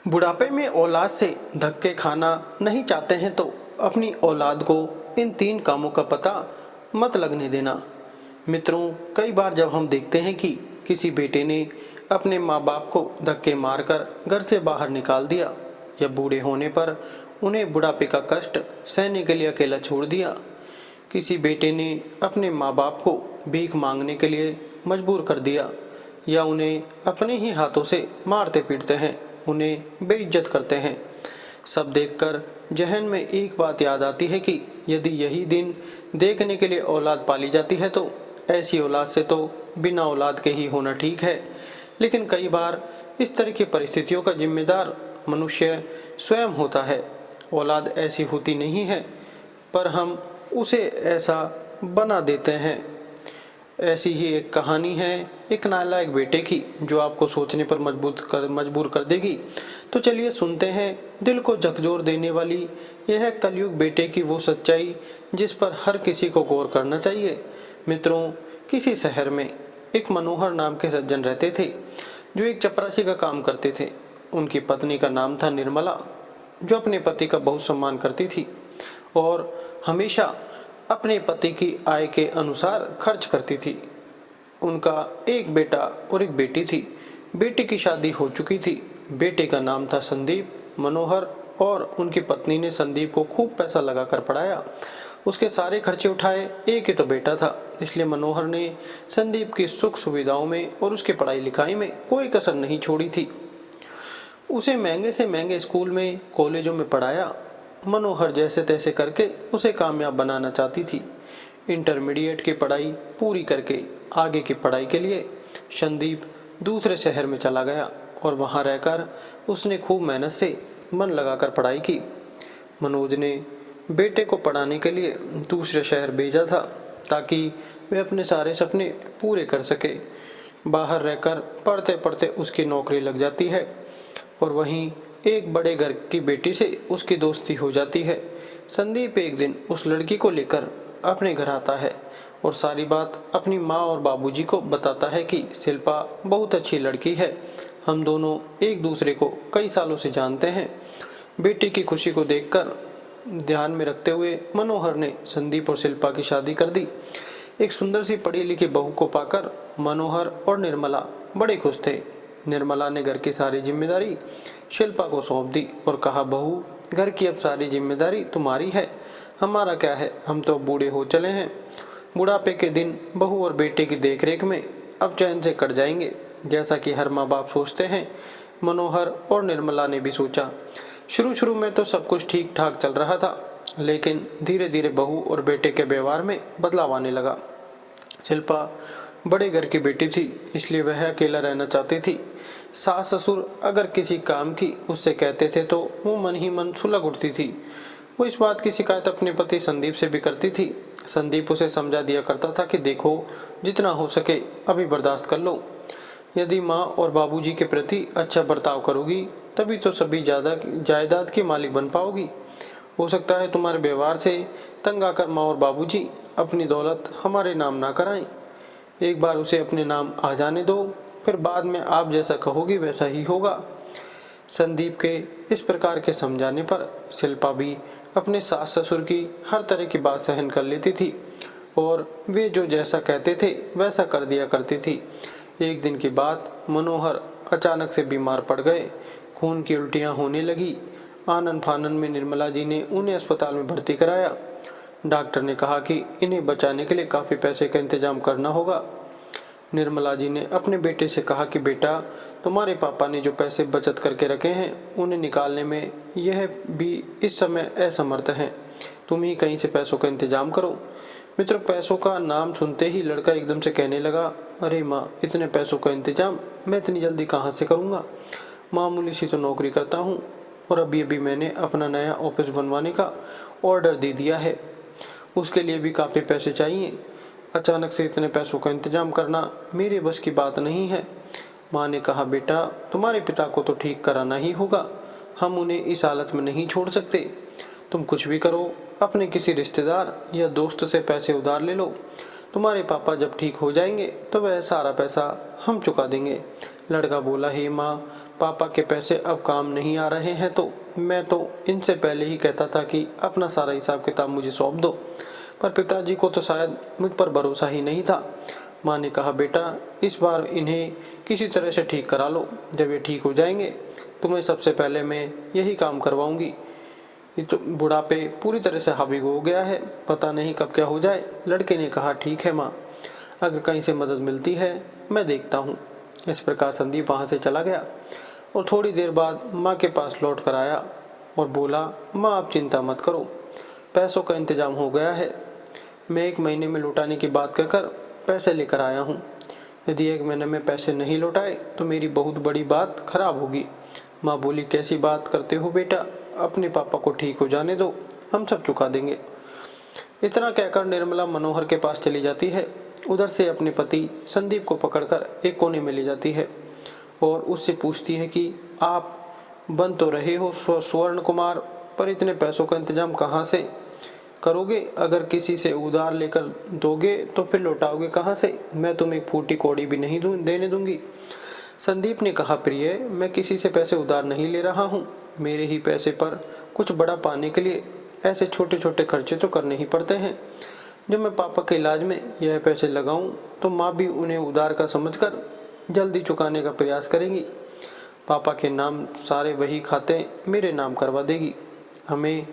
बुढ़ापे में औलाद से धक्के खाना नहीं चाहते हैं तो अपनी औलाद को इन 3 कामों का पता मत लगने देना। मित्रों, कई बार जब हम देखते हैं कि किसी बेटे ने अपने माँ बाप को धक्के मारकर घर से बाहर निकाल दिया या बूढ़े होने पर उन्हें बुढ़ापे का कष्ट सहने के लिए अकेला छोड़ दिया, किसी बेटे ने अपने माँ बाप को भीख मांगने के लिए मजबूर कर दिया या उन्हें अपने ही हाथों से मारते पीटते हैं, उन्हें बेइज्जत करते हैं, सब देखकर जहन में एक बात याद आती है कि यदि यही दिन देखने के लिए औलाद पाली जाती है तो ऐसी औलाद से तो बिना औलाद के ही होना ठीक है। लेकिन कई बार इस तरह की परिस्थितियों का जिम्मेदार मनुष्य स्वयं होता है। औलाद ऐसी होती नहीं है, पर हम उसे ऐसा बना देते हैं। ऐसी ही एक कहानी है एक नालायक बेटे की, जो आपको सोचने पर मजबूर कर देगी। तो चलिए सुनते हैं दिल को झकझोर देने वाली यह कलयुग बेटे की वो सच्चाई जिस पर हर किसी को गौर करना चाहिए। मित्रों, किसी शहर में एक मनोहर नाम के सज्जन रहते थे, जो एक चपरासी का काम करते थे। उनकी पत्नी का नाम था निर्मला, जो अपने पति का बहुत सम्मान करती थी और हमेशा अपने पति की आय के अनुसार खर्च करती थी। उनका एक बेटा और एक बेटी थी। बेटी की शादी हो चुकी थी। बेटे का नाम था संदीप। मनोहर और उनकी पत्नी ने संदीप को खूब पैसा लगाकर पढ़ाया, उसके सारे खर्चे उठाए। एक ही तो बेटा था, इसलिए मनोहर ने संदीप की सुख सुविधाओं में और उसकी पढ़ाई लिखाई में कोई कसर नहीं छोड़ी थी। उसे महंगे से महंगे स्कूल में, कॉलेजों में पढ़ाया। मनोहर जैसे तैसे करके उसे कामयाब बनाना चाहती थी। इंटरमीडिएट की पढ़ाई पूरी करके आगे की पढ़ाई के लिए संदीप दूसरे शहर में चला गया और वहां रहकर उसने खूब मेहनत से मन लगाकर पढ़ाई की। मनोज ने बेटे को पढ़ाने के लिए दूसरे शहर भेजा था ताकि वे अपने सारे सपने पूरे कर सके। बाहर रहकर पढ़ते पढ़ते उसकी नौकरी लग जाती है और वहीं एक बड़े घर की बेटी से उसकी दोस्ती हो जाती है। संदीप एक दिन उस लड़की को लेकर अपने घर आता है और सारी बात अपनी माँ और बाबूजी को बताता है कि शिल्पा बहुत अच्छी लड़की है, हम दोनों एक दूसरे को कई सालों से जानते हैं। बेटी की खुशी को देखकर ध्यान में रखते हुए मनोहर ने संदीप और शिल्पा की शादी कर दी। एक सुंदर सी पढ़ी लिखी बहू को पाकर मनोहर और निर्मला बड़े खुश थे। निर्मला ने घर की सारी जिम्मेदारी शिल्पा को सौंप दी और कहा, बहू, घर की अब सारी जिम्मेदारी तुम्हारी है, हमारा क्या है, हम तो बूढ़े हो चले हैं। बुढ़ापे के दिन बहू और बेटे की देखरेख में अब चैन से कट जाएंगे, जैसा कि हर माँ बाप सोचते हैं। मनोहर और निर्मला ने भी सोचा। शुरू में तो सब कुछ ठीक ठाक चल रहा था, लेकिन धीरे धीरे बहू और बेटे के व्यवहार में बदलाव आने लगा। शिल्पा बड़े घर की बेटी थी, इसलिए वह अकेला रहना चाहती थी। सास ससुर अगर किसी काम की उससे कहते थे तो वो मन ही मन सुलग उठती थी। वो इस बात की शिकायत अपने पति संदीप से भी करती थी। संदीप उसे समझा दिया करता था कि देखो, जितना हो सके अभी बर्दाश्त कर लो। यदि माँ और बाबूजी के प्रति अच्छा बर्ताव करोगी तभी तो सभी जायदाद की मालिक बन पाओगी। हो सकता है तुम्हारे व्यवहार से तंग आकर माँ और बाबूजी अपनी दौलत हमारे नाम ना कराएं। एक बार उसे अपने नाम आ जाने दो, फिर बाद में आप जैसा कहोगी वैसा ही होगा। संदीप के इस प्रकार के समझाने पर शिल्पा भी अपने सास ससुर की हर तरह की बात सहन कर लेती थी और वे जो जैसा कहते थे वैसा कर दिया करती थी। एक दिन की बात, मनोहर अचानक से बीमार पड़ गए। खून की उल्टियां होने लगी। आनन फानन में निर्मला जी ने उन्हें अस्पताल में भर्ती कराया। डॉक्टर ने कहा कि इन्हें बचाने के लिए काफ़ी पैसे का इंतजाम करना होगा। निर्मला जी ने अपने बेटे से कहा कि बेटा, तुम्हारे पापा ने जो पैसे बचत करके रखे हैं उन्हें निकालने में यह भी इस समय असमर्थ हैं, तुम ही कहीं से पैसों का इंतजाम करो। मित्रों, पैसों का नाम सुनते ही लड़का एकदम से कहने लगा, अरे माँ, इतने पैसों का इंतजाम मैं इतनी जल्दी कहाँ से करूँगा? मामूली सी तो नौकरी करता हूँ और अभी अभी मैंने अपना नया ऑफिस बनवाने का ऑर्डर दे दिया है, उसके लिए भी काफ़ी पैसे चाहिए। अचानक से इतने पैसों का इंतजाम करना मेरे बस की बात नहीं है। माँ ने कहा, बेटा, तुम्हारे पिता को तो ठीक कराना ही होगा, हम उन्हें इस हालत में नहीं छोड़ सकते। तुम कुछ भी करो, अपने किसी रिश्तेदार या दोस्त से पैसे उधार ले लो। तुम्हारे पापा जब ठीक हो जाएंगे तो वह सारा पैसा हम चुका देंगे। लड़का बोला, हे माँ, पापा के पैसे अब काम नहीं आ रहे हैं तो मैं तो इनसे पहले ही कहता था कि अपना सारा हिसाब किताब मुझे सौंप दो, पर पिताजी को तो शायद मुझ पर भरोसा ही नहीं था। माँ ने कहा, बेटा इस बार इन्हें किसी तरह से ठीक करा लो, जब ये ठीक हो जाएंगे तुम्हें सबसे पहले मैं यही काम करवाऊंगी। ये तो बुढ़ापे पूरी तरह से हावी हो गया है, पता नहीं कब क्या हो जाए। लड़के ने कहा, ठीक है माँ, अगर कहीं से मदद मिलती है मैं देखता हूँ। इस प्रकार संदीप वहाँ से चला गया और थोड़ी देर बाद माँ के पास लौट कर आया और बोला, माँ आप चिंता मत करो, पैसों का इंतजाम हो गया है। मैं 1 महीने में लौटाने की बात कहकर पैसे लेकर आया हूँ। यदि 1 महीने में पैसे नहीं लौटाए तो मेरी बहुत बड़ी बात खराब होगी। माँ बोली, कैसी बात करते हो बेटा, अपने पापा को ठीक हो जाने दो, हम सब चुका देंगे। इतना कहकर निर्मला मनोहर के पास चली जाती है। उधर से अपने पति संदीप को पकड़कर एक कोने में ले जाती है और उससे पूछती है कि आप बन तो रहे हो स्वर्ण कुमार, पर इतने पैसों का इंतजाम कहाँ से करोगे? अगर किसी से उधार लेकर दोगे तो फिर लौटाओगे कहाँ से? मैं तुम्हें एक फूटी कौड़ी भी नहीं देने दूंगी। संदीप ने कहा, प्रिय, मैं किसी से पैसे उधार नहीं ले रहा हूँ। मेरे ही पैसे पर कुछ बड़ा पाने के लिए ऐसे छोटे छोटे खर्चे तो करने ही पड़ते हैं। जब मैं पापा के इलाज में यह पैसे लगाऊं तो माँ भी उन्हें उधार का समझकर जल्दी चुकाने का प्रयास करेगी। पापा के नाम सारे वही खाते मेरे नाम करवा देगी। हमें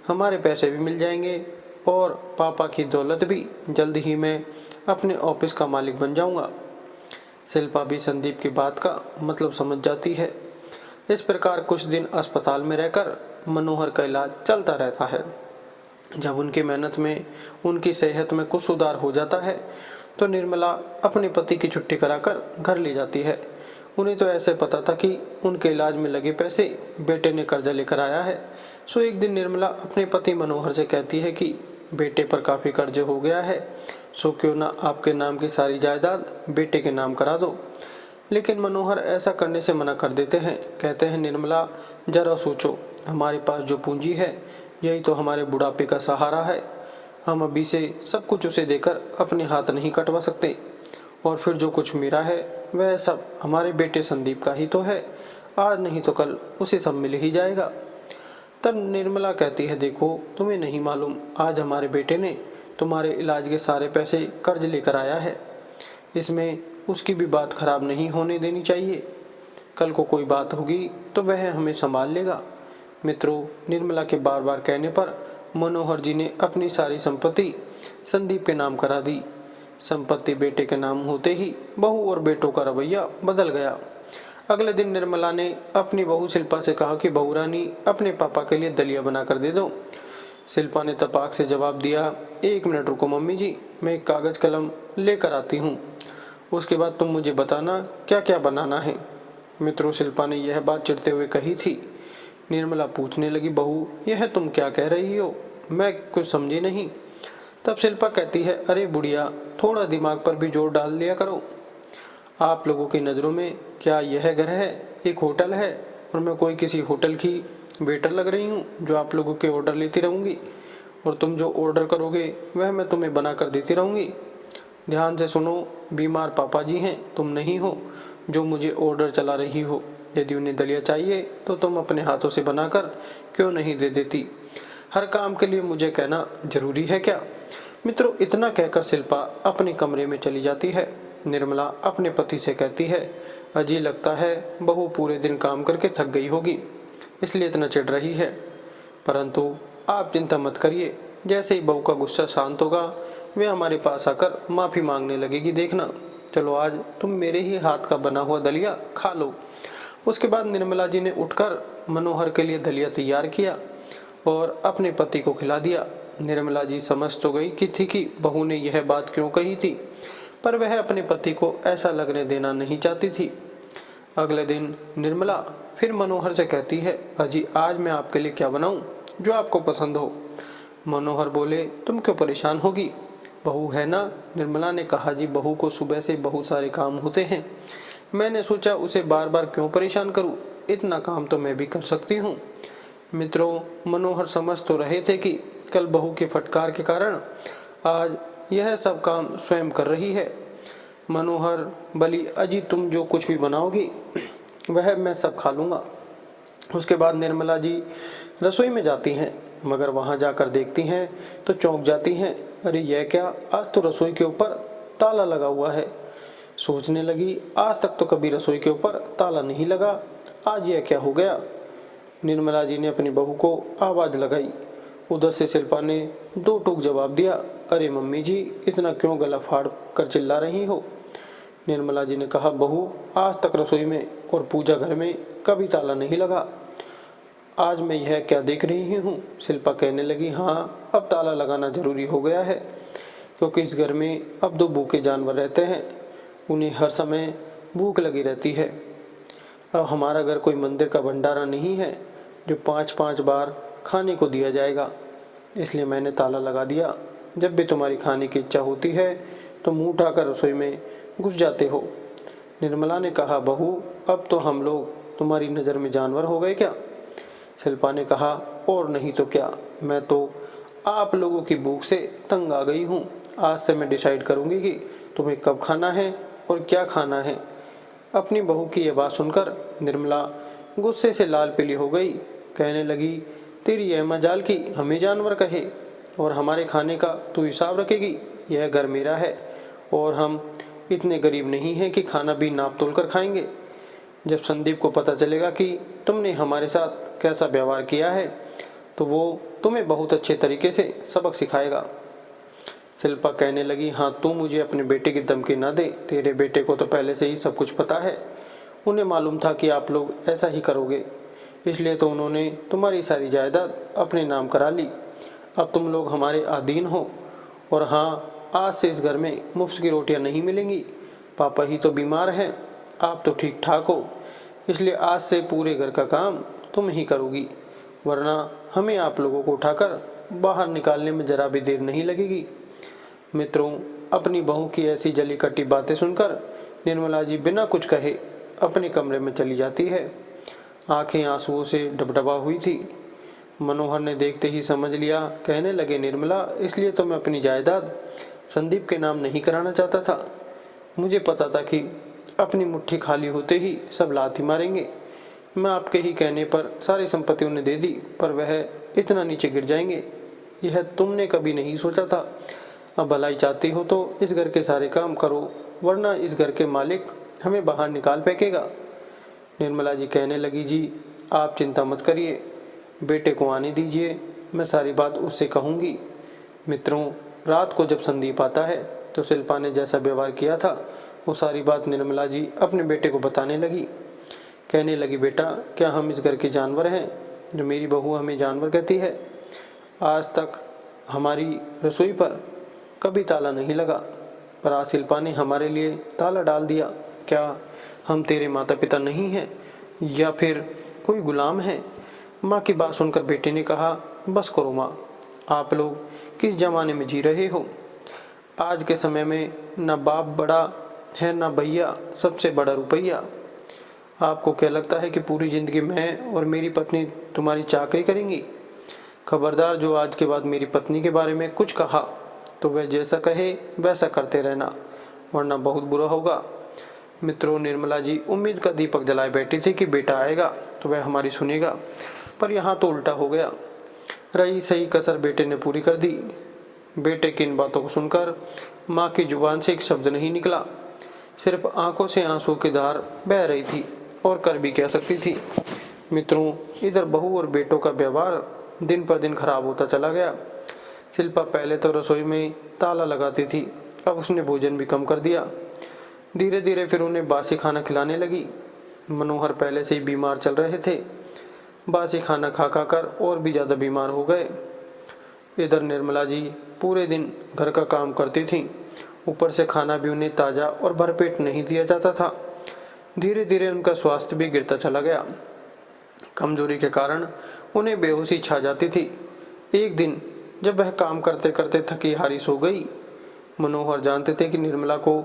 हमारे पैसे भी मिल जाएंगे और पापा की दौलत भी। जल्द ही मैं अपने ऑफिस का मालिक बन जाऊंगा। शिल्पा भी संदीप की बात का मतलब समझ जाती है। इस प्रकार कुछ दिन अस्पताल में रहकर मनोहर का इलाज चलता रहता है। जब उनकी मेहनत में उनकी सेहत में कुछ सुधार हो जाता है तो निर्मला अपने पति की छुट्टी कराकर घर ले जाती है। उन्हें तो ऐसे पता था कि उनके इलाज में लगे पैसे बेटे ने कर्जा लेकर आया है। सो एक दिन निर्मला अपने पति मनोहर से कहती है कि बेटे पर काफ़ी कर्ज हो गया है, सो क्यों ना आपके नाम की सारी जायदाद बेटे के नाम करा दो। लेकिन मनोहर ऐसा करने से मना कर देते हैं। कहते हैं, निर्मला जरा सोचो, हमारे पास जो पूंजी है यही तो हमारे बुढ़ापे का सहारा है। हम अभी से सब कुछ उसे देकर अपने हाथ नहीं कटवा सकते, और फिर जो कुछ मेरा है वह सब हमारे बेटे संदीप का ही तो है। आज नहीं तो कल उसे सब मिल ही जाएगा। तब निर्मला कहती है, देखो तुम्हें नहीं मालूम, आज हमारे बेटे ने तुम्हारे इलाज के सारे पैसे कर्ज लेकर आया है। इसमें उसकी भी बात खराब नहीं होने देनी चाहिए। कल को कोई बात होगी तो वह हमें संभाल लेगा। मित्रों, निर्मला के बार बार कहने पर मनोहर जी ने अपनी सारी संपत्ति संदीप के नाम करा दी। संपत्ति बेटे के नाम होते ही बहू और बेटों का रवैया बदल गया। अगले दिन निर्मला ने अपनी बहू शिल्पा से कहा कि बहू रानी, अपने पापा के लिए दलिया बना कर दे दो। शिल्पा ने तपाक से जवाब दिया, 1 मिनट रुको मम्मी जी, मैं एक कागज कलम लेकर आती हूँ, उसके बाद तुम मुझे बताना क्या क्या बनाना है। मित्रों, शिल्पा ने यह बात चिढ़ते हुए कही थी। निर्मला पूछने लगी, बहू यह तुम क्या कह रही हो, मैं कुछ समझी नहीं। तब शिल्पा कहती है, अरे बुढ़िया, थोड़ा दिमाग पर भी जोर डाल लिया करो। आप लोगों की नज़रों में क्या यह घर है एक होटल है, और मैं कोई किसी होटल की वेटर लग रही हूँ जो आप लोगों के ऑर्डर लेती रहूँगी, और तुम जो ऑर्डर करोगे वह मैं तुम्हें बना कर देती रहूँगी। ध्यान से सुनो, बीमार पापा जी हैं, तुम नहीं हो जो मुझे ऑर्डर चला रही हो। यदि उन्हें दलिया चाहिए तो तुम अपने हाथों से बनाकर क्यों नहीं दे देती? हर काम के लिए मुझे कहना जरूरी है क्या? मित्रों, इतना कहकर शिल्पा अपने कमरे में चली जाती है। निर्मला अपने पति से कहती है, अजी लगता है बहू पूरे दिन काम करके थक गई होगी, इसलिए इतना चिढ़ रही है। परंतु आप चिंता मत करिए, जैसे ही बहू का गुस्सा शांत होगा वह हमारे पास आकर माफ़ी मांगने लगेगी, देखना। चलो आज तुम मेरे ही हाथ का बना हुआ दलिया खा लो। उसके बाद निर्मला जी ने उठकर मनोहर के लिए दलिया तैयार किया और अपने पति को खिला दिया। निर्मला जी समझ तो गई कि थी कि बहू ने यह बात क्यों कही थी, पर वह अपने पति को ऐसा लगने देना नहीं चाहती थी। अगले दिन निर्मला फिर मनोहर से कहती है, अजी आज मैं आपके लिए क्या बनाऊं जो आपको पसंद हो? मनोहर बोले, तुम क्यों परेशान होगी, बहू है ना। निर्मला ने कहा, जी बहू को सुबह से बहुत सारे काम होते हैं, मैंने सोचा उसे बार बार क्यों परेशान करूं, इतना काम तो मैं भी कर सकती हूं। मित्रों, मनोहर समझ तो रहे थे कि कल बहू के फटकार के कारण आज यह सब काम स्वयं कर रही है। मनोहर, बली अजी तुम जो कुछ भी बनाओगी वह मैं सब खा लूँगा। उसके बाद निर्मला जी रसोई में जाती हैं, मगर वहाँ जाकर देखती हैं तो चौंक जाती हैं। अरे यह क्या, आज तो रसोई के ऊपर ताला लगा हुआ है। सोचने लगी, आज तक तो कभी रसोई के ऊपर ताला नहीं लगा, आज यह क्या हो गया। निर्मला जी ने अपनी बहू को आवाज़ लगाई। उधर से शिल्पा ने दो टूक जवाब दिया, अरे मम्मी जी, इतना क्यों गला फाड़ कर चिल्ला रही हो। निर्मला जी ने कहा, बहू, आज तक रसोई में और पूजा घर में कभी ताला नहीं लगा, आज मैं यह क्या देख रही हूँ। शिल्पा कहने लगी, हाँ, अब ताला लगाना जरूरी हो गया है, क्योंकि इस घर में अब दो भूखे जानवर रहते हैं, उन्हें हर समय भूख लगी रहती है। अब हमारा घर कोई मंदिर का भंडारा नहीं है जो 5-5 बार खाने को दिया जाएगा, इसलिए मैंने ताला लगा दिया। जब भी तुम्हारी खाने की इच्छा होती है तो मुंह उठाकर रसोई में घुस जाते हो। निर्मला ने कहा, बहू, अब तो हम लोग तुम्हारी नज़र में जानवर हो गए क्या। शिल्पा ने कहा, और नहीं तो क्या, मैं तो आप लोगों की भूख से तंग आ गई हूँ। आज से मैं डिसाइड करूँगी कि तुम्हें कब खाना है और क्या खाना है। अपनी बहू की यह बात सुनकर निर्मला गुस्से से लाल पीली हो गई। कहने लगी, तेरी यह मजाल कि हमें जानवर कहे और हमारे खाने का तू हिसाब रखेगी। यह घर मेरा है और हम इतने गरीब नहीं हैं कि खाना भी नाप तोल कर खाएंगे। जब संदीप को पता चलेगा कि तुमने हमारे साथ कैसा व्यवहार किया है तो वो तुम्हें बहुत अच्छे तरीके से सबक सिखाएगा। शिल्पा कहने लगी, हाँ, तू मुझे अपने बेटे की धमकी ना दे, तेरे बेटे को तो पहले से ही सब कुछ पता है। उन्हें मालूम था कि आप लोग ऐसा ही करोगे, इसलिए तो उन्होंने तुम्हारी सारी जायदाद अपने नाम करा ली। अब तुम लोग हमारे अधीन हो। और हाँ, आज से इस घर में मुफ्त की रोटियां नहीं मिलेंगी। पापा ही तो बीमार हैं, आप तो ठीक ठाक हो, इसलिए आज से पूरे घर का काम तुम ही करोगी, वरना हमें आप लोगों को उठाकर बाहर निकालने में जरा भी देर नहीं लगेगी। मित्रों, अपनी बहू की ऐसी जली कटी बातें सुनकर निर्मला जी बिना कुछ कहे अपने कमरे में चली जाती है। आंखें आंसुओं से डबडबा हुई थी। मनोहर ने देखते ही समझ लिया। कहने लगे, निर्मला, इसलिए तो मैं अपनी जायदाद संदीप के नाम नहीं कराना चाहता था। मुझे पता था कि अपनी मुट्ठी खाली होते ही सब लात ही मारेंगे। मैं आपके ही कहने पर सारी संपत्ति उन्हें दे दी, पर वह इतना नीचे गिर जाएंगे, यह तुमने कभी नहीं सोचा था। अब भलाई चाहती हो तो इस घर के सारे काम करो, वरना इस घर के मालिक हमें बाहर निकाल फेंकेगा। निर्मला जी कहने लगी, जी आप चिंता मत करिए, बेटे को आने दीजिए, मैं सारी बात उससे कहूँगी। मित्रों, रात को जब संदीप आता है तो शिल्पा ने जैसा व्यवहार किया था वो सारी बात निर्मला जी अपने बेटे को बताने लगी। कहने लगी, बेटा, क्या हम इस घर के जानवर हैं जो मेरी बहू हमें जानवर कहती है। आज तक हमारी रसोई पर कभी ताला नहीं लगा, पर आज शिल्पा ने हमारे लिए ताला डाल दिया। क्या हम तेरे माता पिता नहीं हैं या फिर कोई गुलाम हैं। माँ की बात सुनकर बेटे ने कहा, बस करो माँ, आप लोग किस जमाने में जी रहे हो। आज के समय में ना बाप बड़ा है ना भैया, सबसे बड़ा रुपया। आपको क्या लगता है कि पूरी जिंदगी मैं और मेरी पत्नी तुम्हारी चाकरी करेंगी। खबरदार, जो आज के बाद मेरी पत्नी के बारे में कुछ कहा तो वह जैसा कहे वैसा करते रहना, वरना बहुत बुरा होगा। मित्रों, निर्मला जी उम्मीद का दीपक जलाए बैठी थी कि बेटा आएगा तो वह हमारी सुनेगा, पर यहाँ तो उल्टा हो गया। रही सही कसर बेटे ने पूरी कर दी। बेटे की इन बातों को सुनकर माँ की जुबान से एक शब्द नहीं निकला, सिर्फ आंखों से आंसू की धार बह रही थी, और कर भी कह सकती थी। मित्रों, इधर बहू और बेटों का व्यवहार दिन पर दिन खराब होता चला गया। शिल्पा पहले तो रसोई में ताला लगाती थी, अब उसने भोजन भी कम कर दिया। धीरे धीरे फिर उन्हें बासी खाना खिलाने लगी। मनोहर पहले से ही बीमार चल रहे थे, बासी खाना खा खा कर और भी ज़्यादा बीमार हो गए। इधर निर्मला जी पूरे दिन घर का काम करती थीं, ऊपर से खाना भी उन्हें ताज़ा और भरपेट नहीं दिया जाता था। धीरे धीरे उनका स्वास्थ्य भी गिरता चला गया। कमजोरी के कारण उन्हें बेहोशी छा जाती थी। एक दिन जब वह काम करते करते थकी हारी सो गई। मनोहर जानते थे कि निर्मला को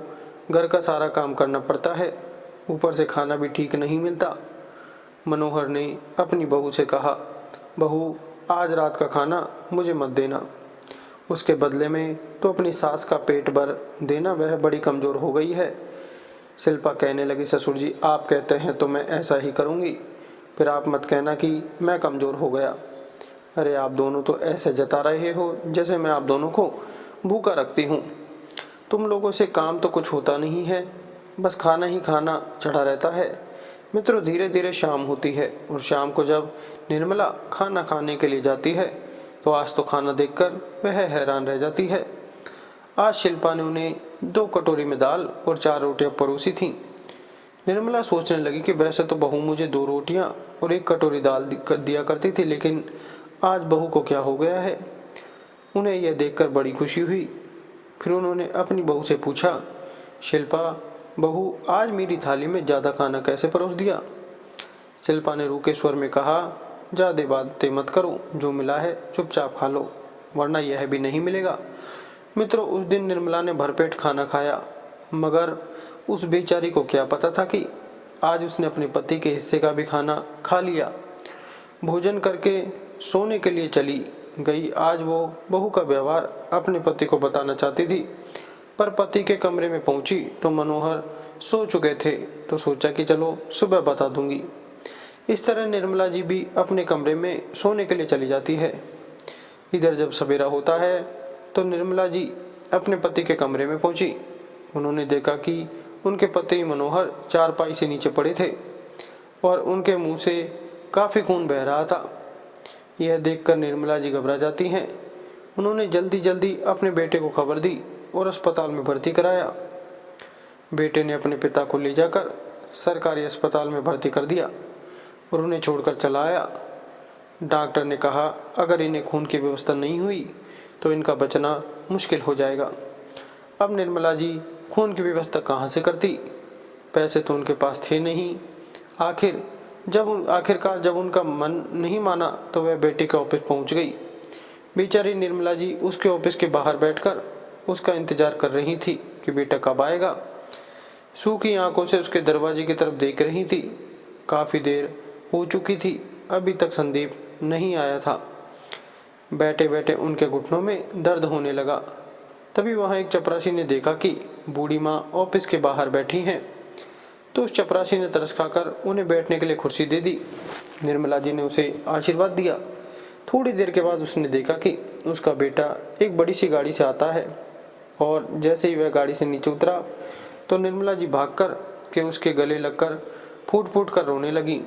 घर का सारा काम करना पड़ता है, ऊपर से खाना भी ठीक नहीं मिलता। मनोहर ने अपनी बहू से कहा, बहू, आज रात का खाना मुझे मत देना, उसके बदले में तो अपनी सास का पेट भर देना, वह बड़ी कमज़ोर हो गई है। शिल्पा कहने लगी, ससुर जी आप कहते हैं तो मैं ऐसा ही करूँगी, फिर आप मत कहना कि मैं कमज़ोर हो गया। अरे आप दोनों तो ऐसे जता रहे हो जैसे मैं आप दोनों को भूखा रखती हूँ। तुम लोगों से काम तो कुछ होता नहीं है, बस खाना ही खाना चढ़ा रहता है। मित्रों, धीरे धीरे शाम होती है और शाम को जब निर्मला खाना खाने के लिए जाती है तो आज तो खाना देखकर वह हैरान रह जाती है। आज शिल्पा ने उन्हें 2 कटोरी में दाल और 4 रोटियां परोसी थीं। निर्मला सोचने लगी कि वैसे तो बहू मुझे 2 रोटियां और 1 कटोरी दाल दिया करती थी, लेकिन आज बहू को क्या हो गया है। उन्हें यह देखकर बड़ी खुशी हुई। फिर उन्होंने अपनी बहू से पूछा, शिल्पा बहू आज मेरी थाली में ज़्यादा खाना कैसे परोस दिया। शिल्पा ने रूखे स्वर में कहा, ज़्यादा बातें मत करो, जो मिला है चुपचाप खा लो, वरना यह भी नहीं मिलेगा। मित्रों, उस दिन निर्मला ने भरपेट खाना खाया, मगर उस बेचारी को क्या पता था कि आज उसने अपने पति के हिस्से का भी खाना खा लिया। भोजन करके सोने के लिए चली गई। आज वो बहू का व्यवहार अपने पति को बताना चाहती थी, पर पति के कमरे में पहुंची तो मनोहर सो चुके थे, तो सोचा कि चलो सुबह बता दूंगी। इस तरह निर्मला जी भी अपने कमरे में सोने के लिए चली जाती है। इधर जब सवेरा होता है तो निर्मला जी अपने पति के कमरे में पहुंची। उन्होंने देखा कि उनके पति मनोहर चारपाई से नीचे पड़े थे और उनके मुंह से काफ़ी खून बह रहा था। यह देखकर निर्मला जी घबरा जाती हैं। उन्होंने जल्दी जल्दी अपने बेटे को खबर दी और अस्पताल में भर्ती कराया। बेटे ने अपने पिता को ले जाकर सरकारी अस्पताल में भर्ती कर दिया और उन्हें छोड़कर चला आया। डॉक्टर ने कहा, अगर इन्हें खून की व्यवस्था नहीं हुई तो इनका बचना मुश्किल हो जाएगा। अब निर्मला जी खून की व्यवस्था कहाँ से करती, पैसे तो उनके पास थे नहीं। आखिरकार जब उनका मन नहीं माना तो वह बेटे के ऑफिस पहुंच गई। बेचारी निर्मला जी उसके ऑफिस के बाहर बैठकर उसका इंतजार कर रही थी कि बेटा कब आएगा। सूखी आंखों से उसके दरवाजे की तरफ देख रही थी। काफ़ी देर हो चुकी थी, अभी तक संदीप नहीं आया था। बैठे बैठे उनके घुटनों में दर्द होने लगा। तभी वहाँ एक चपरासी ने देखा कि बूढ़ी माँ ऑफिस के बाहर बैठी हैं, तो उस चपरासी ने तरस खाकर उन्हें बैठने के लिए कुर्सी दे दी। निर्मला जी ने उसे आशीर्वाद दिया। थोड़ी देर के बाद उसने देखा कि उसका बेटा एक बड़ी सी गाड़ी से आता है और जैसे ही वह गाड़ी से नीचे उतरा तो निर्मला जी भागकर के उसके गले लगकर फूट फूट कर रोने लगी।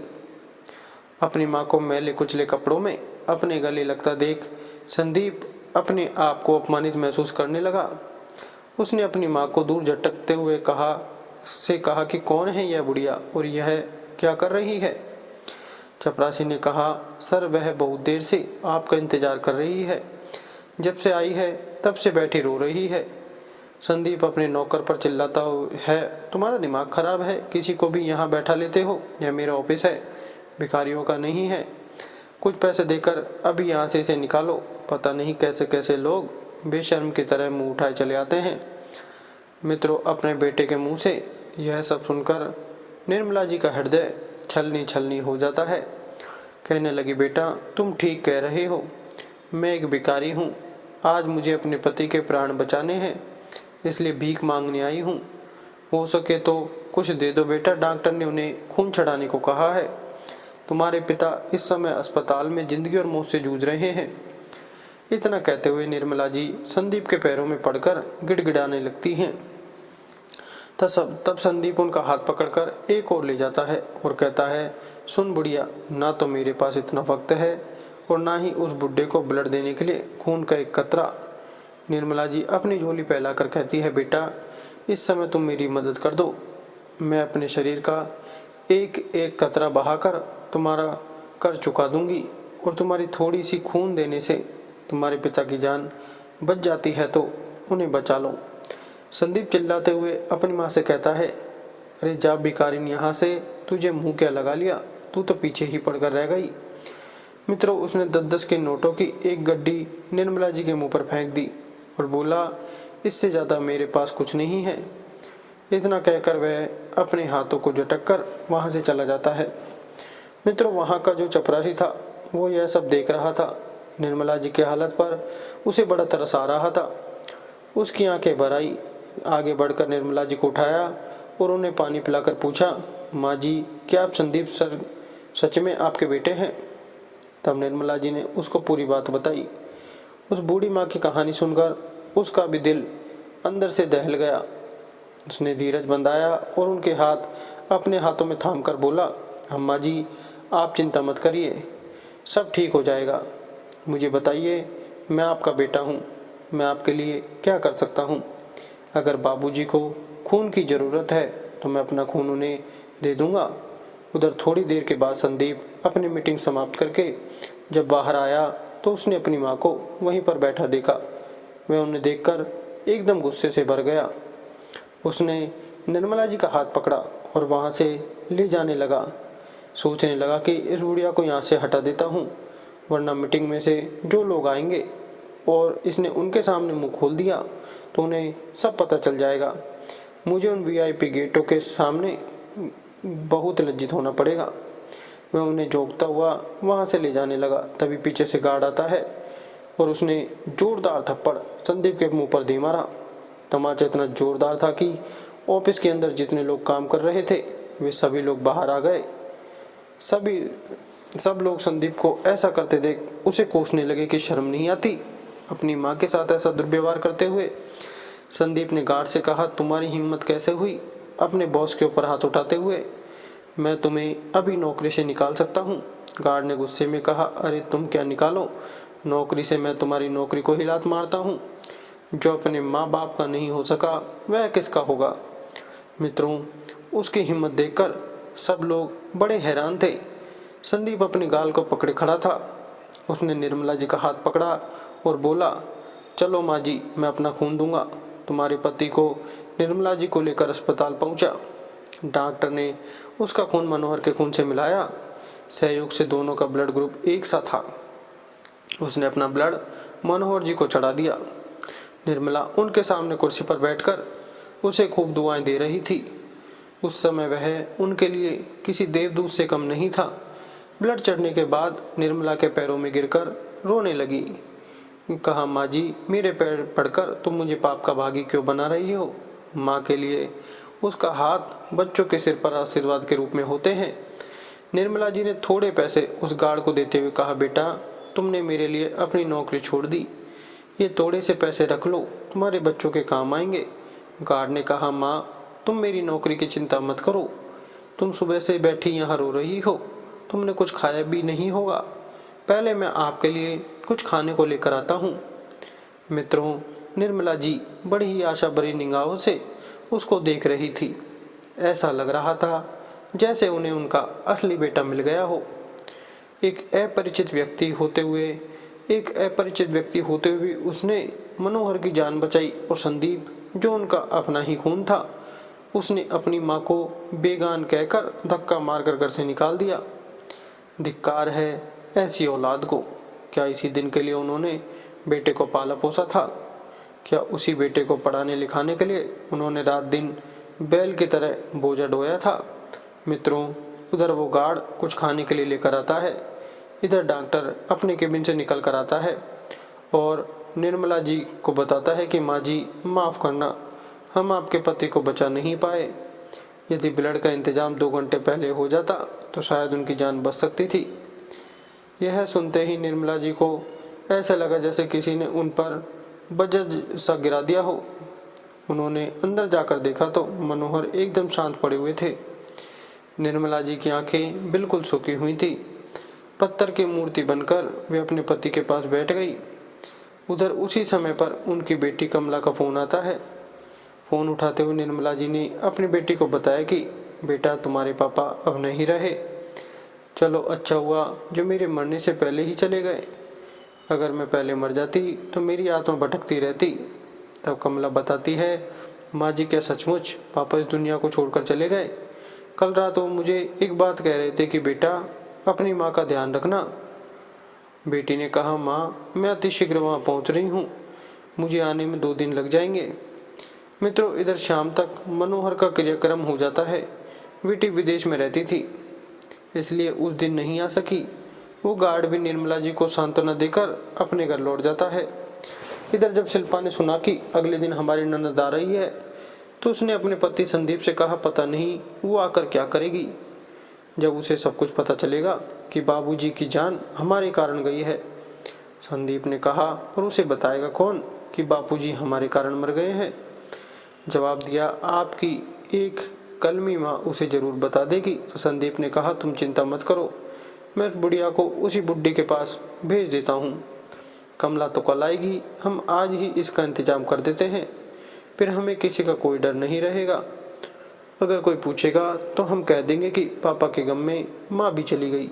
अपनी माँ को मैले कुचले कपड़ों में अपने गले लगता देख संदीप अपने आप को अपमानित महसूस करने लगा। उसने अपनी माँ को दूर झटकते हुए कहा कि कौन है यह बुढ़िया और यह क्या कर रही है। चपरासी ने कहा, सर वह बहुत देर से आपका इंतजार कर रही है, जब से आई है तब से बैठी रो रही है। संदीप अपने नौकर पर चिल्लाता है, तुम्हारा दिमाग खराब है, किसी को भी यहाँ बैठा लेते हो, यह मेरा ऑफिस है, भिखारियों का नहीं है। कुछ पैसे देकर अभी यहाँ से इसे निकालो। पता नहीं कैसे कैसे लोग बेशर्म की तरह मुंह उठाए चले आते हैं। मित्रों, अपने बेटे के मुंह से यह सब सुनकर निर्मला जी का हृदय छलनी छलनी हो जाता है। कहने लगी, बेटा तुम ठीक कह रहे हो, मैं एक भिखारी हूँ। आज मुझे अपने पति के प्राण बचाने हैं, इसलिए भीख मांगने आई हूँ। हो सके तो कुछ दे दो बेटा, डॉक्टर ने उन्हें खून चढ़ाने को कहा है। तुम्हारे पिता इस समय अस्पताल में जिंदगी और मौत से जूझ रहे हैं। इतना कहते हुए निर्मला जी संदीप के पैरों में पड़कर गिड़गिड़ाने लगती हैं। तब संदीप उनका हाथ पकड़कर एक और ले जाता है और कहता है, सुन बुढ़िया, ना तो मेरे पास इतना वक्त है और ना ही उस बुढ़े को ब्लड देने के लिए खून का एक कतरा। निर्मला जी अपनी झोली फैलाकर कहती है, बेटा इस समय तुम मेरी मदद कर दो, मैं अपने शरीर का एक एक कतरा बहाकर तुम्हारा कर चुका दूंगी और तुम्हारी थोड़ी सी खून देने से तुम्हारे पिता की जान बच जाती है तो उन्हें बचा लो। संदीप चिल्लाते हुए अपनी माँ से कहता है, अरे जा भिखारिन, यहाँ से तुझे मुंह क्या लगा लिया, तू तो पीछे ही पड़कर रह गई। मित्रों, उसने 10-10 के नोटों की एक गड्डी निर्मला जी के मुंह पर फेंक दी और बोला, इससे ज़्यादा मेरे पास कुछ नहीं है। इतना कहकर वह अपने हाथों को झटक कर वहाँ से चला जाता है। मित्रों, वहाँ का जो चपरासी था वो यह सब देख रहा था। निर्मला जी की हालत पर उसे बड़ा तरस आ रहा था। उसकी आंखें भर आई। आगे बढ़कर निर्मला जी को उठाया और उन्हें पानी पिलाकर पूछा, माँ जी, क्या आप संदीप सर सच में आपके बेटे हैं? तब निर्मला जी ने उसको पूरी बात बताई। उस बूढ़ी माँ की कहानी सुनकर उसका भी दिल अंदर से दहल गया। उसने धीरज बंधाया और उनके हाथ अपने हाथों में थाम कर बोला, अम्मा जी, आप चिंता मत करिए, सब ठीक हो जाएगा। मुझे बताइए, मैं आपका बेटा हूँ, मैं आपके लिए क्या कर सकता हूँ? अगर बाबूजी को खून की ज़रूरत है तो मैं अपना खून उन्हें दे दूँगा। उधर थोड़ी देर के बाद संदीप अपनी मीटिंग समाप्त करके जब बाहर आया तो उसने अपनी माँ को वहीं पर बैठा देखा। वह उन्हें देखकर एकदम गुस्से से भर गया। उसने निर्मला जी का हाथ पकड़ा और वहाँ से ले जाने लगा। सोचने लगा कि इस बुढ़िया को यहाँ से हटा देता हूँ, वरना मीटिंग में से जो लोग आएंगे और इसने उनके सामने मुंह खोल दिया तो उन्हें सब पता चल जाएगा। मुझे उन वीआईपी गेटों के सामने बहुत लज्जित होना पड़ेगा। वह उन्हें झोंकता हुआ वहाँ से ले जाने लगा। तभी पीछे से गार्ड आता है और उसने जोरदार थप्पड़ संदीप के मुंह पर दे मारा। तमाचा इतना जोरदार था कि ऑफिस के अंदर जितने लोग काम कर रहे थे वे सभी लोग बाहर आ गए। सब लोग संदीप को ऐसा करते देख उसे कोसने लगे कि शर्म नहीं आती अपनी माँ के साथ ऐसा दुर्व्यवहार करते हुए। संदीप ने गार्ड से कहा, तुम्हारी हिम्मत कैसे हुई अपने बॉस के ऊपर हाथ उठाते हुए? मैं तुम्हें अभी नौकरी से निकाल सकता हूँ। गार्ड ने गुस्से में कहा, अरे तुम क्या निकालो, नौकरी से मैं तुम्हारी नौकरी को ही लात मारता हूँ। जो अपने माँ बाप का नहीं हो सका वह किसका होगा? मित्रों, उसकी हिम्मत देखकर सब लोग बड़े हैरान थे। संदीप अपने गाल को पकड़े खड़ा था। उसने निर्मला जी का हाथ पकड़ा और बोला, चलो माँ जी, मैं अपना खून दूंगा। तुम्हारे पति को निर्मला जी को लेकर अस्पताल पहुंचा। डॉक्टर ने उसका खून मनोहर के खून से मिलाया। सहयोग से दोनों का ब्लड ग्रुप एक सा था। उसने अपना ब्लड मनोहर जी को चढ़ा दिया। निर्मला उनके सामने कुर्सी पर बैठकर उसे खूब दुआएं दे रही थी। उस समय वह उनके लिए किसी देवदूत से कम नहीं था। ब्लड चढ़ने के बाद निर्मला के पैरों में गिरकर रोने लगी। कहा, माँ जी, मेरे पैर पड़कर तुम मुझे पाप का भागी क्यों बना रही हो? माँ के लिए उसका हाथ बच्चों के सिर पर आशीर्वाद के रूप में होते हैं। निर्मला जी ने थोड़े पैसे उस गार्ड को देते हुए कहा, बेटा, तुमने मेरे लिए अपनी नौकरी छोड़ दी, ये थोड़े से पैसे रख लो, तुम्हारे बच्चों के काम आएंगे। गार्ड ने कहा, माँ, तुम मेरी नौकरी की चिंता मत करो, तुम सुबह से बैठी यहाँ रो रही हो, तुमने कुछ खाया भी नहीं होगा, पहले मैं आपके लिए कुछ खाने को लेकर आता हूँ। मित्रों, निर्मला जी बड़ी ही आशा भरी निगाहों से उसको देख रही थी। ऐसा लग रहा था जैसे उन्हें उनका असली बेटा मिल गया हो। एक अपरिचित व्यक्ति होते हुए भी उसने मनोहर की जान बचाई और संदीप, जो उनका अपना ही खून था, उसने अपनी माँ को बेगान कहकर धक्का मारकर घर से निकाल दिया। धिक्कार है ऐसी औलाद को। क्या इसी दिन के लिए उन्होंने बेटे को पाला पोसा था? क्या उसी बेटे को पढ़ाने लिखाने के लिए उन्होंने रात दिन बैल की तरह बोझा ढोया था? मित्रों, उधर वो गार्ड कुछ खाने के लिए लेकर आता है, इधर डॉक्टर अपने केबिन से निकल कर आता है और निर्मला जी को बताता है कि माँ जी, माफ़ करना, हम आपके पति को बचा नहीं पाए। यदि ब्लड का इंतजाम 2 घंटे पहले हो जाता तो शायद उनकी जान बच सकती थी। यह सुनते ही निर्मला जी को ऐसा लगा जैसे किसी ने उन पर बजज सा गिरा दिया हो। उन्होंने अंदर जाकर देखा तो मनोहर एकदम शांत पड़े हुए थे। निर्मला जी की आंखें बिल्कुल सूखी हुई थी। पत्थर की मूर्ति बनकर वे अपने पति के पास बैठ गई। उधर उसी समय पर उनकी बेटी कमला का फोन आता है। फोन उठाते हुए निर्मला जी ने अपनी बेटी को बताया कि बेटा, तुम्हारे पापा अब नहीं रहे। चलो, अच्छा हुआ जो मेरे मरने से पहले ही चले गए, अगर मैं पहले मर जाती तो मेरी आत्मा भटकती रहती। तब कमला बताती है, माँ जी, क्या सचमुच पापा इस दुनिया को छोड़कर चले गए? कल रात वो मुझे एक बात कह रहे थे कि बेटा, अपनी माँ का ध्यान रखना। बेटी ने कहा, माँ, मैं अतिशीघ्र वहाँ पहुँच रही हूँ, मुझे आने में 2 दिन लग जाएंगे। मित्रों, इधर शाम तक मनोहर का क्रियाक्रम हो जाता है। बेटी विदेश में रहती थी, इसलिए उस दिन नहीं आ सकी। वो गार्ड भी निर्मला जी को सांत्वना देकर अपने घर लौट जाता है। इधर जब शिल्पा ने सुना कि अगले दिन हमारी ननद आ रही है तो उसने अपने पति संदीप से कहा, पता नहीं वो आकर क्या करेगी जब उसे सब कुछ पता चलेगा कि बाबूजी की जान हमारे कारण गई है। संदीप ने कहा, और उसे बताएगा कौन कि बापूजी हमारे कारण मर गए हैं। जवाब दिया, आपकी एक कलमी माँ उसे जरूर बता देगी। तो संदीप ने कहा, तुम चिंता मत करो, मैं बुढ़िया को उसी बुड्ढी के पास भेज देता हूँ। कमला तो कल आएगी, हम आज ही इसका इंतजाम कर देते हैं, फिर हमें किसी का कोई डर नहीं रहेगा। अगर कोई पूछेगा तो हम कह देंगे कि पापा के गम में माँ भी चली गई,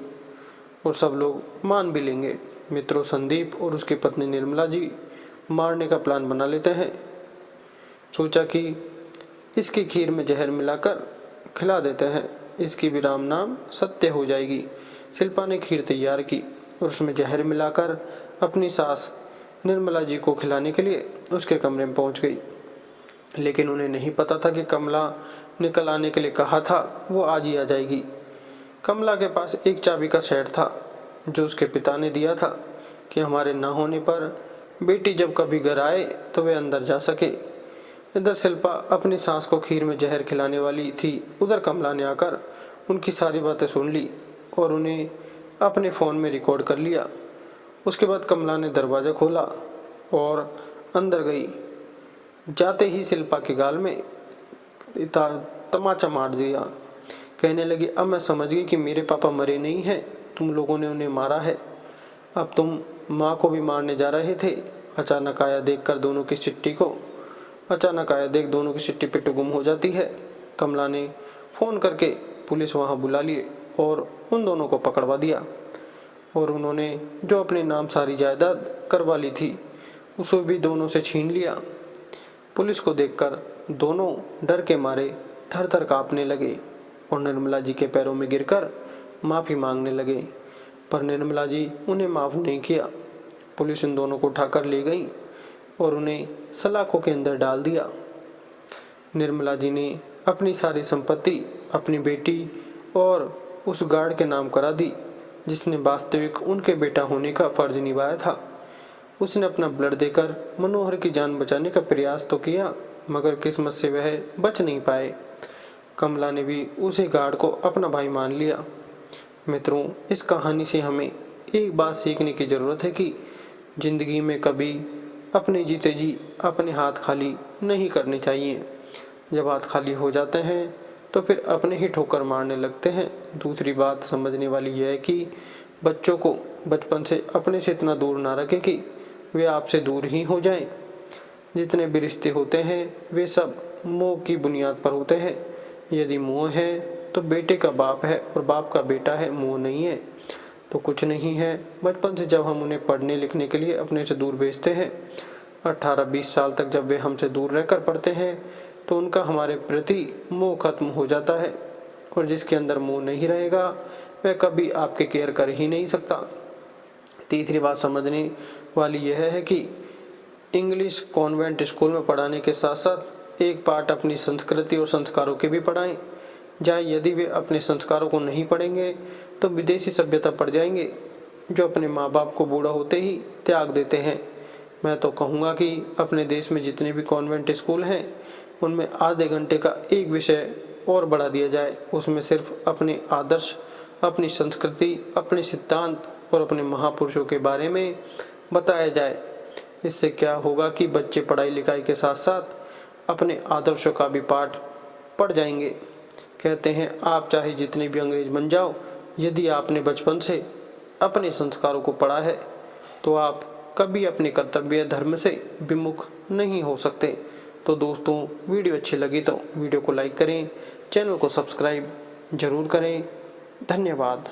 और सब लोग मान भी लेंगे। मित्रों, संदीप और उसकी पत्नी निर्मला जी मारने का प्लान बना लेते हैं। सोचा कि इसकी खीर में जहर मिलाकर खिला देते हैं, इसकी भी राम नाम सत्य हो जाएगी। शिल्पा ने खीर तैयार की और उसमें जहर मिलाकर अपनी सास निर्मला जी को खिलाने के लिए उसके कमरे में पहुंच गई। लेकिन उन्हें नहीं पता था कि कमला ने कल आने के लिए कहा था, वो आज ही आ जाएगी। कमला के पास एक चाबी का सेट था जो उसके पिता ने दिया था कि हमारे ना होने पर बेटी जब कभी घर आए तो वे अंदर जा सके। इधर शिल्पा अपनी सास को खीर में जहर खिलाने वाली थी, उधर कमला ने आकर उनकी सारी बातें सुन ली और उन्हें अपने फ़ोन में रिकॉर्ड कर लिया। उसके बाद कमला ने दरवाज़ा खोला और अंदर गई। जाते ही शिल्पा के गाल में तमाचा मार दिया। कहने लगी, अब मैं समझ गई कि मेरे पापा मरे नहीं हैं, तुम लोगों ने उन्हें मारा है। अब तुम माँ को भी मारने जा रहे थे। अचानक आया देख दोनों की चिट्ठी पिट्टू गुम हो जाती है। कमला ने फ़ोन करके पुलिस वहाँ बुला लिए और उन दोनों को पकड़वा दिया, और उन्होंने जो अपने नाम सारी जायदाद करवा ली थी उसे भी दोनों से छीन लिया। पुलिस को देखकर दोनों डर के मारे थर थर काँपने लगे और निर्मला जी के पैरों में गिरकर माफ़ी मांगने लगे, पर निर्मला जी उन्हें माफ़ नहीं किया। पुलिस इन दोनों को उठाकर ले गई और उन्हें सलाखों के अंदर डाल दिया। निर्मला जी ने अपनी सारी संपत्ति अपनी बेटी और उस गार्ड के नाम करा दी जिसने वास्तविक उनके बेटा होने का फर्ज निभाया था। उसने अपना ब्लड देकर मनोहर की जान बचाने का प्रयास तो किया, मगर किस्मत से वह बच नहीं पाए। कमला ने भी उसे गार्ड को अपना भाई मान लिया। मित्रों, इस कहानी से हमें एक बात सीखने की ज़रूरत है कि ज़िंदगी में कभी अपने जीते जी अपने हाथ खाली नहीं करने चाहिए। जब हाथ खाली हो जाते हैं तो फिर अपने ही ठोकर मारने लगते हैं। दूसरी बात समझने वाली यह है कि बच्चों को बचपन से अपने से इतना दूर ना रखें कि वे आपसे दूर ही हो जाएं। जितने भी रिश्ते होते हैं वे सब मोह की बुनियाद पर होते हैं। यदि मोह है तो बेटे का बाप है और बाप का बेटा है, मोह नहीं है तो कुछ नहीं है। बचपन से जब हम उन्हें पढ़ने लिखने के लिए अपने से दूर भेजते हैं, 18-20 साल तक जब वे हमसे दूर रहकर पढ़ते हैं तो उनका हमारे प्रति मोह खत्म हो जाता है, और जिसके अंदर मोह नहीं रहेगा वह कभी आपके केयर कर ही नहीं सकता। तीसरी बात समझने वाली यह है कि इंग्लिश कॉन्वेंट स्कूल में पढ़ाने के साथ साथ एक पार्ट अपनी संस्कृति और संस्कारों के भी पढ़ाएं। जहाँ यदि वे अपने संस्कारों को नहीं पढ़ेंगे तो विदेशी सभ्यता पढ़ जाएंगे जो अपने माँ बाप को बूढ़ा होते ही त्याग देते हैं। मैं तो कहूँगा कि अपने देश में जितने भी कॉन्वेंट स्कूल हैं उनमें आधे घंटे का एक विषय और बढ़ा दिया जाए। उसमें सिर्फ अपने आदर्श, अपनी संस्कृति, अपने सिद्धांत और अपने महापुरुषों के बारे में बताया जाए। इससे क्या होगा कि बच्चे पढ़ाई लिखाई के साथ साथ अपने आदर्शों का भी पाठ पढ़ जाएंगे। कहते हैं आप चाहे जितने भी अंग्रेज बन जाओ, यदि आपने बचपन से अपने संस्कारों को पढ़ा है तो आप कभी अपने कर्तव्य धर्म से विमुख नहीं हो सकते। तो दोस्तों, वीडियो अच्छी लगी तो वीडियो को लाइक करें, चैनल को सब्सक्राइब जरूर करें। धन्यवाद।